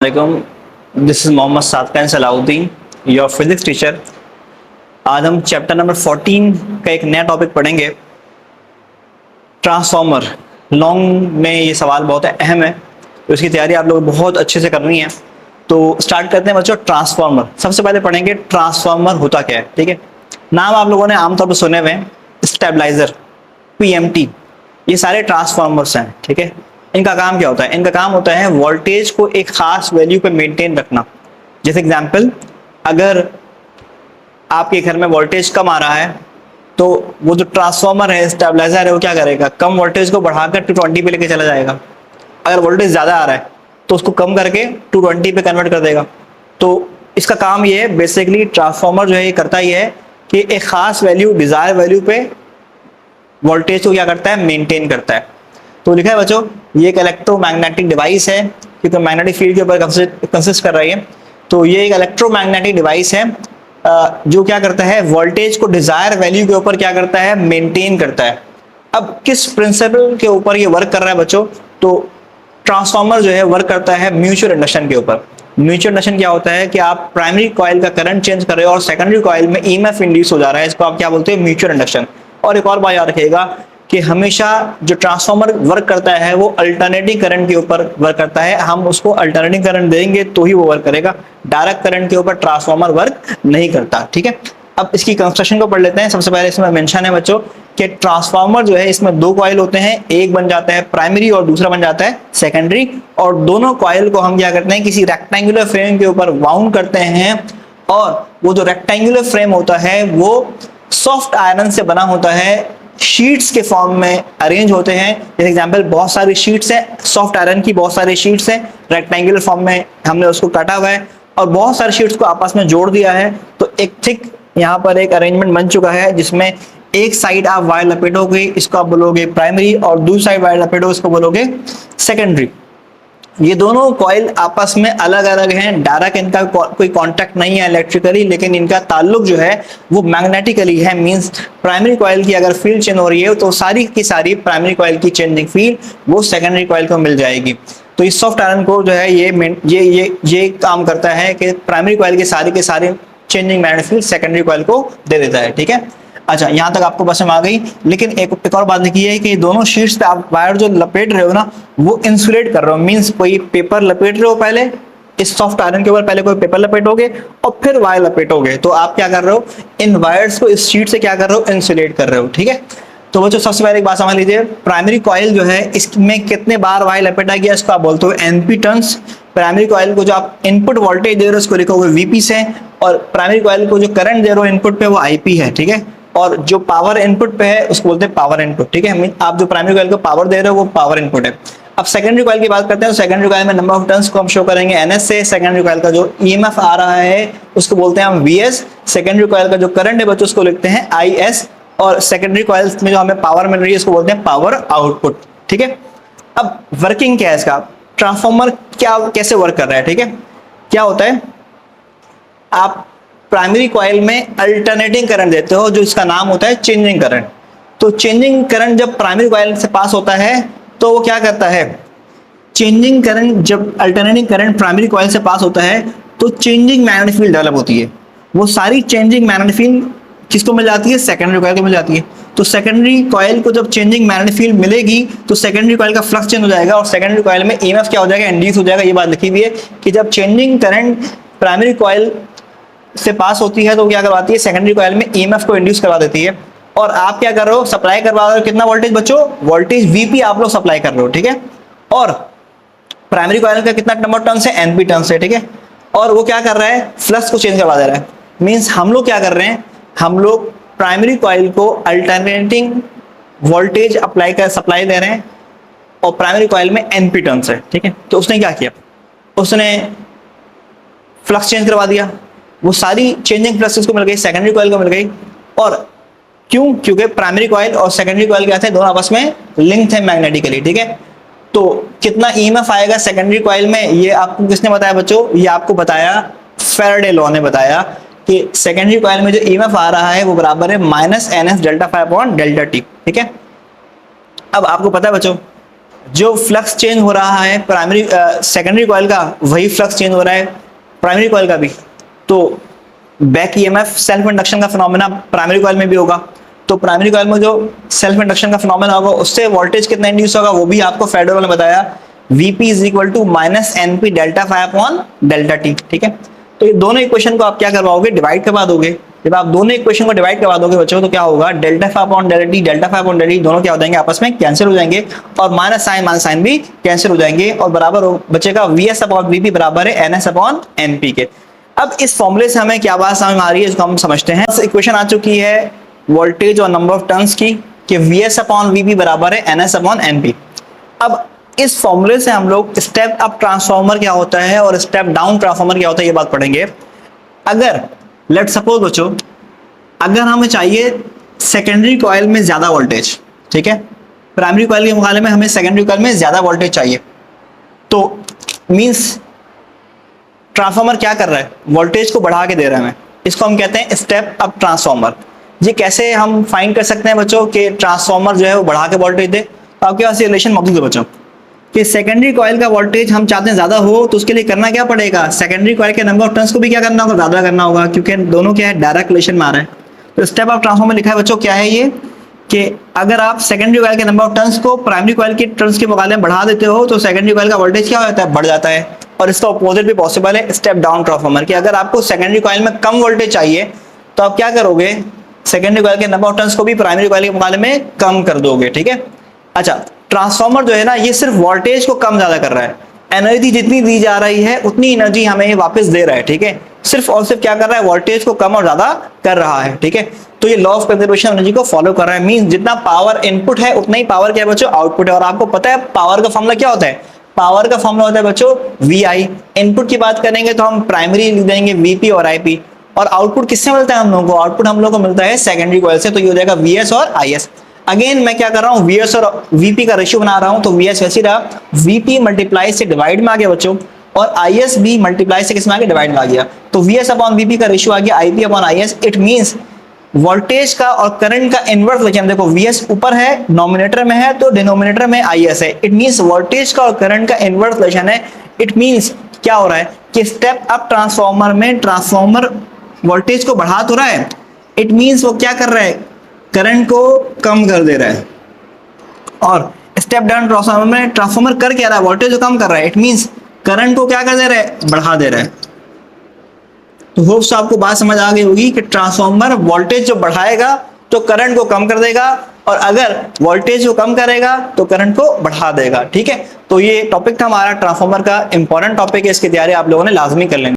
वालेकुम, this is Mohammad Sadkan Salahuddin, your physics teacher. आज हम चैप्टर नंबर 14 का एक नया टॉपिक पढ़ेंगे, ट्रांसफॉर्मर। लॉन्ग में ये सवाल बहुत अहम है, तो इसकी तैयारी आप लोग बहुत अच्छे से करनी है। तो स्टार्ट करते हैं बच्चों। ट्रांसफॉर्मर सबसे पहले पढ़ेंगे, ट्रांसफॉर्मर होता क्या है। ठीक है, नाम आप लोगों ने आमतौर पर सुने हुए हैं, स्टेबलाइजर, पीएमटी, ये सारे ट्रांसफॉर्मर्स हैं। ठीक है, इनका काम क्या होता है? इनका काम होता है वोल्टेज को एक खास वैल्यू पे मेंटेन रखना। जैसे एग्जांपल, अगर आपके घर में वोल्टेज कम आ रहा है तो वो जो ट्रांसफॉर्मर है, स्टेबलाइजर है, वो क्या करेगा? कम वोल्टेज को बढ़ाकर 220 पे लेके चला जाएगा। अगर वोल्टेज ज्यादा आ रहा है तो उसको कम करके 220 पे कन्वर्ट कर देगा। तो इसका काम ये है, बेसिकली ट्रांसफॉर्मर जो है ये करता ही है कि एक खास वैल्यू, डिजायर वैल्यू पे वोल्टेज को क्या करता है? मेंटेन करता है। तो लिखा है बच्चों, ये एक इलेक्ट्रोमैग्नेटिक डिवाइस है, क्योंकि मैग्नेटिक फील्ड के ऊपर कंसिस्ट कर रही है। तो ये एक इलेक्ट्रोमैग्नेटिक डिवाइस है जो क्या करता है? वोल्टेज को डिजायर वैल्यू के ऊपर क्या करता है? मेंटेन करता है। अब किस प्रिंसिपल के ऊपर ये वर्क कर रहा है बच्चों? तो ट्रांसफॉर्मर जो है वर्क करता है म्यूचुअल इंडक्शन के ऊपर। म्यूचुअल इंडक्शन क्या होता है कि आप प्राइमरी कॉइल का करंट चेंज कर रहे हो और सेकेंडरी कॉइल में ईएमएफ इंड्यूस हो जा रहा है, इसको आप क्या बोलते हैं? Mutual induction. और एक और बात याद रखिएगा कि हमेशा जो ट्रांसफॉर्मर वर्क करता है वो अल्टरनेटिंग करंट के ऊपर वर्क करता है। हम उसको अल्टरनेटिंग करंट देंगे तो ही वो वर्क करेगा, डायरेक्ट करंट के ऊपर ट्रांसफॉर्मर वर्क नहीं करता। ठीक है, अब इसकी कंस्ट्रक्शन को पढ़ लेते हैं। सबसे पहले इसमें मेंशन है बच्चों कि ट्रांसफॉर्मर जो है इसमें दो कॉइल होते हैं, एक बन जाता है प्राइमरी और दूसरा बन जाता है सेकेंडरी। और दोनों कॉइल को हम क्या करते हैं? किसी रेक्टेंगुलर फ्रेम के ऊपर वाउंड करते हैं, और वो जो रेक्टेंगुलर फ्रेम होता है वो सॉफ्ट आयरन से बना होता है, शीट्स के फॉर्म में अरेंज होते हैं। जैसे एग्जांपल, बहुत सारी शीट्स हैं, सॉफ्ट आयरन की बहुत सारी शीट्स हैं, रेक्टेंगुलर फॉर्म में हमने उसको काटा हुआ है और बहुत सारी शीट्स को आपस में जोड़ दिया है। तो एक थिक यहाँ पर एक अरेंजमेंट बन चुका है, जिसमें एक साइड आप वायर लपेटोगे, इसको आप बोलोगे प्राइमरी, और दूसरी साइड वायर लपेटोगे, इसको बोलोगे सेकेंडरी। ये दोनों कॉइल आपस में अलग अलग हैं, डायरेक्ट इनका कोई कांटेक्ट नहीं है इलेक्ट्रिकली, लेकिन इनका ताल्लुक जो है वो मैग्नेटिकली है। मींस प्राइमरी कॉइल की अगर फील्ड चेंज हो रही है तो सारी की सारी प्राइमरी कॉइल की चेंजिंग फील्ड वो सेकेंडरी कॉइल को मिल जाएगी। तो इस सॉफ्ट आयरन को जो है ये काम करता है कि प्राइमरी कॉइल के सारे changing magnetic field secondary coil को दे देता है। ठीक है, अच्छा, यहां तक आपको समझ आ गई। लेकिन एक और बात देखिए कि दोनों शीट्स पे आप वायर जो लपेट रहे हो ना, वो इंसुलेट कर रहे हो। मींस कोई पेपर लपेट रहे हो, पहले इस सॉफ्ट आयरन के ऊपर पहले कोई पेपर लपेटोगे और फिर वायर लपेटोगे। तो आप क्या कर रहे हो? इन वायर्स को इस शीट से क्या कर रहे हो? इंसुलेट कर रहे हो। ठीक है, तो बच्चों सबसे पहले एक बात समझ लीजिए, प्राइमरी कॉइल जो है इसमें कितने बार वायर लपेटा गया इसको आप बोलते हो एनपी टर्न्स। प्राइमरी कॉइल को जो आप इनपुट वोल्टेज दे रहे हो उसको लिखोगे वीपी से, और प्राइमरी कॉइल को जो करंट दे रहे हो इनपुट पे वो आईपी है। ठीक है, और जो पावर इनपुट पे है उसको बोलते हैं पावर इनपुट। ठीक है, आप जो प्राइमरी कॉइल को पावर दे रहे हो वो पावर इनपुट है। अब सेकेंडरी कॉइल की बात करते हैं, तो सेकेंडरी कॉइल में नंबर ऑफ टर्न्स को हम शो करेंगे एनएस से। सेकेंडरी कॉइल का जो ईएमएफ आ रहा है उसको बोलते हैं हम वीएस। सेकेंडरी कॉइल का जो करंट है बच्चों उसको लिखते हैं आईएस। और सेकेंडरी कॉइल्स में जो हमें पावर मिल रही है उसको बोलते हैं पावर आउटपुट। ठीक है, अब वर्किंग क्या है इसका? ट्रांसफॉर्मर क्या कैसे वर्क कर रहा है? ठीक है, क्या होता है, आप प्राइमरी कॉइल में अल्टरनेटिंग करंट देते हो, जो इसका नाम होता है चेंजिंग करंट। तो चेंजिंग करंट जब प्राइमरी कॉइल से पास होता है तो वो क्या करता है? चेंजिंग करंट, जब अल्टरनेटिंग करंट प्राइमरी कॉइल से पास होता है तो चेंजिंग मैग्नेटिक फील्ड डेवलप होती है। वो सारी चेंजिंग मैग्नेटिक फील्ड किसको मिल जाती है? सेकेंडरी कॉइल को मिल जाती है। तो सेकेंडरी कॉइल को जब चेंजिंग मैग्नेटिक फील्ड मिलेगी तो सेकेंडरी कॉइल का फ्लक्स चेंज हो जाएगा और सेकेंडरी कॉइल में ईएमएफ क्या हो जाएगा? इंड्यूस हो जाएगा। ये बात लिखी हुई है कि जब चेंजिंग करंट प्राइमरी कॉइल से पास होती है तो क्या करवाती है? सेकेंडरी कॉइल में ईएमएफ को इंड्यूस करवा देती है। और आप क्या कर रहे हो? सप्लाई करवा रहे हो कितना वोल्टेज बच्चों? वोल्टेज वीपी आप लोग सप्लाई कर रहे हो। ठीक है, और प्राइमरी कॉइल का कितना नंबर टर्न्स है? एनपी टर्न्स है। ठीक है, और वो क्या कर रहा है? फ्लक्स को चेंज करवा दे रहा है। मींस हम लोग क्या कर रहे हैं? हम लोग प्राइमरी कॉइल को अल्टरनेटिंग वोल्टेज सप्लाई दे रहे हैं और प्राइमरी कॉइल में एनपी टर्न्स है। ठीक है, तो उसने क्या किया? उसने फ्लक्स चेंज करवा दिया। वो सारी चेंजिंग फ्लक्स को मिल गई, सेकेंडरी कॉइल को मिल गई। और क्यों? क्योंकि प्राइमरी कॉइल और सेकेंडरी कॉइल क्या थे? दोनों आपस में लिंक थे मैग्नेटिकली। ठीक है, तो कितना ईएमएफ आएगा सेकेंडरी कॉइल में, ये आपको किसने बताया बच्चों? ये आपको बताया फैराडे लॉ ने बताया कि सेकेंडरी कॉइल में जो ईएमएफ आ रहा है वो बराबर है minus NS delta five upon delta T. ठीक है, अब आपको पता है बच्चों जो फ्लक्स चेंज हो रहा है प्राइमरी सेकेंडरी कॉइल का, वही फ्लक्स चेंज हो रहा है प्राइमरी कॉइल का भी। तो बैक ईएमएफ सेल्फ इंडक्शन का फिनोमेना प्राइमरी कॉइल में भी होगा। तो प्राइमरी कॉइल में जो सेल्फ इंडक्शन का फिनोमेना होगा उससे वोल्टेज कितना इंड्यूस होगा वो भी आपको फेडरल ने बताया, Vp is equal to minus NP delta five upon delta T. ठीक है, तो ये दोनों इक्वेशन को आप क्या करवाओगे, डिवाइड करवा दोगे। जब आप दोनों इक्वेशन को डिवाइड करवा दोगे बच्चों तो क्या होगा, delta five upon delta T, delta five upon delta T दोनों क्या हो जाएंगे, आपस में कैंसिल हो जाएंगे और माइनस साइन भी कैंसिल हो जाएंगे और बराबर बचेगा Vs अपॉन Vp बराबर है NS अपॉन NP के। अब इस फॉर्मूले से हमें क्या बात समझ में आ रही है, इसको हम समझते हैं। इक्वेशन आ चुकी है वोल्टेज और नंबर ऑफ टर्न्स की कि Vs अपॉन Vp बराबर है NS अपॉन NP। अब इस फॉर्मूले से हम लोग स्टेप अप ट्रांसफार्मर क्या होता है और स्टेप डाउन ट्रांसफार्मर क्या होता है ये बात पढ़ेंगे। अगर लेट सपोज बच्चों, अगर हमें चाहिए सेकेंडरी कॉइल में ज्यादा वोल्टेज, ठीक है, प्राइमरी कॉइल के मुकाबले में हमें सेकेंडरी कॉइल में ज्यादा वोल्टेज चाहिए, तो मींस ट्रांसफार्मर क्या कर रहा है, वोल्टेज को बढ़ा के दे रहा है हमें, इसको हम कहते हैं स्टेप अप ट्रांसफार्मर। ये कैसे हम फाइंड कर सकते हैं बच्चों कि ट्रांसफार्मर जो है वो बढ़ा के वोल्टेज दे, तो आपके पास ये रिलेशन मौजूद है बच्चों कि सेकेंडरी कॉइल का वोल्टेज हम चाहते हैं ज्यादा हो, तो उसके लिए करना क्या पड़ेगा, सेकेंडरी कॉइल के नंबर ऑफ टर्न्स को भी क्या करना होगा, ज्यादा करना होगा, क्योंकि दोनों क्या है, डायरेक्ट रिलेशन में आ रहा है। तो स्टेप अप ट्रांसफार्मर लिखा है बच्चों क्या है ये, कि अगर आप सेकेंडरी कॉइल के नंबर ऑफ टर्न्स को प्राइमरी कॉइल के टर्न्स के मुकाबले में बढ़ा देते हो तो सेकेंडरी कॉइल का वोल्टेज क्या हो जाता है, बढ़ जाता है। और इसका अपोजिट भी पॉसिबल है स्टेप डाउन ट्रांसफार्मर कि अगर आपको सेकेंडरी कॉइल में कम वोल्टेज चाहिए तो आप क्या करोगे, सेकेंडरी कॉइल के नंबर ऑफ टर्न्स को भी प्राइमरी कॉइल के मुकाबले में कम कर दोगे। ठीक है, अच्छा ट्रांसफार्मर जो है ना ये सिर्फ वोल्टेज को कम ज्यादा कर रहा है, एनर्जी जितनी दी जा रही है उतनी एनर्जी हमें वापस दे रहा है। ठीक है, सिर्फ और सिर्फ क्या कर रहा है, वोल्टेज को कम और ज्यादा कर रहा है। ठीक है, तो ये law of conservation of energy को फॉलो कर रहा है, मींस जितना पावर इनपुट है उतना ही पावर क्या है बच्चों, आउटपुट है। और आपको पता है पावर का फॉर्मूला क्या होता है, पावर का फॉर्मूला होता है बच्चों VI। इनपुट की बात करेंगे तो हम प्राइमरी लिख देंगे VP और IP, और आउटपुट किससे मिलता है हम लोगों को, आउटपुट हम लोगों को मिलता है सेकेंडरी कॉइल से, तो ये हो जाएगा VS और IS। अगेन मैं क्या कर रहा हूँ, VS और VP का रेशियो बना रहा हूँ, तो VS वैसे रहा, VP मल्टीप्लाई से डिवाइड में आ गया बच्चों, और IS भी मल्टीप्लाई से किसमें आ गया, डिवाइड में आ गया। तो VS अपॉन VP का रेशियो आ गया IP upon IS। It means voltage का और करंट का इनवर्स रिलेशन, देखो VS ऊपर है नॉमिनेटर में है तो डिनोमिनेटर में IS है। इट मींस वोल्टेज का और करंट का इनवर्स रिलेशन है। इट मींस क्या हो रहा है कि स्टेप अप ट्रांसफार्मर में ट्रांसफार्मर वोल्टेज को बढ़ा तो रहा है, इट मींस वो क्या कर रहा है, करंट को कम कर दे रहा है। और स्टेप डाउन ट्रांसफार्मर में ट्रांसफार्मर कर क्या रहा है, वोल्टेज को कम कर रहा है, इट मींस करंट को क्या कर दे रहा है, बढ़ा दे रहा है। तो होप्स आपको बात समझ आ गई होगी कि ट्रांसफार्मर वोल्टेज जो बढ़ाएगा तो करंट को कम कर देगा, और अगर वोल्टेज को कम करेगा तो करंट को बढ़ा देगा। ठीक है, तो ये टॉपिक था हमारा ट्रांसफार्मर का, इंपॉर्टेंट टॉपिक है, इसकी तैयारी आप लोगों ने लाजमी कर लेनी।